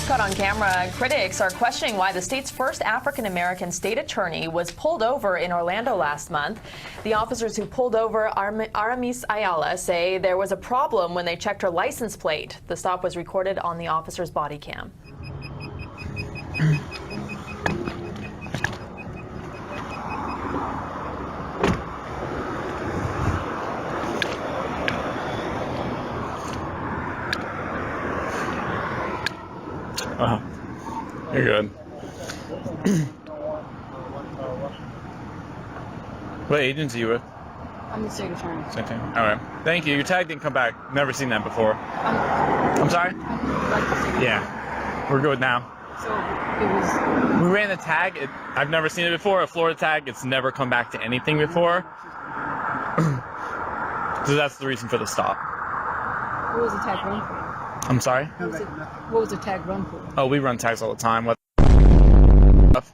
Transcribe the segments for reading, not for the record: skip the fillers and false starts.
caught on camera, critics are questioning why the state's first African-American state attorney was pulled over in Orlando last month. The officers who pulled over Aramis Ayala say there was a problem when they checked her license plate. The stop was recorded on the officer's body cam. You're good. What agency you with? I'm the state attorney. Same thing. All right. Thank you. Your tag didn't come back. Never seen that before. I'm sorry? Yeah. We're good now. So it was... We ran a tag. I've never seen it before. A Florida tag. It's never come back to anything before. So that's the reason for the stop. What was the tag run for? I'm sorry? What was the tag run for? Oh, we run tags all the time.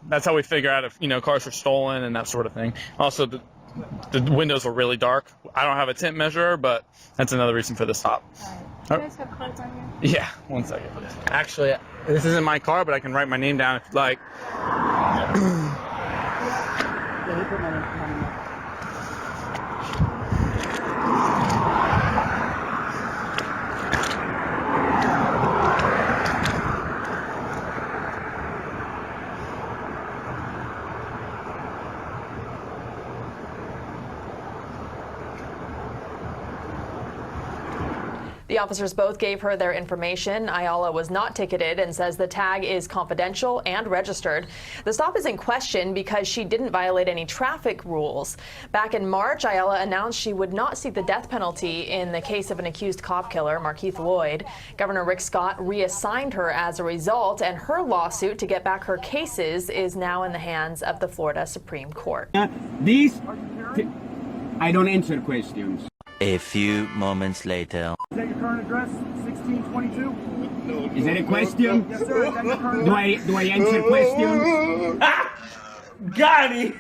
That's how we figure out if, cars are stolen and that sort of thing. Also, the windows are really dark. I don't have a tint measurer, but that's another reason for the stop. Do you guys have cards on you? Yeah, 1 second. Actually, this isn't my car, but I can write my name down if you'd like. Yeah, he put my name on it. The officers both gave her their information. Ayala was not ticketed and says the tag is confidential and registered. The stop is in question because she didn't violate any traffic rules. Back in March, Ayala announced she would not seek the death penalty in the case of an accused cop killer, Markeith Lloyd. Governor Rick Scott reassigned her as a result, and her lawsuit to get back her cases is now in the hands of the Florida Supreme Court. I don't answer questions. A few moments later. Is that your current address, 1622? Is that a question? Yes, sir. Is that your current Do I answer questions? Got him!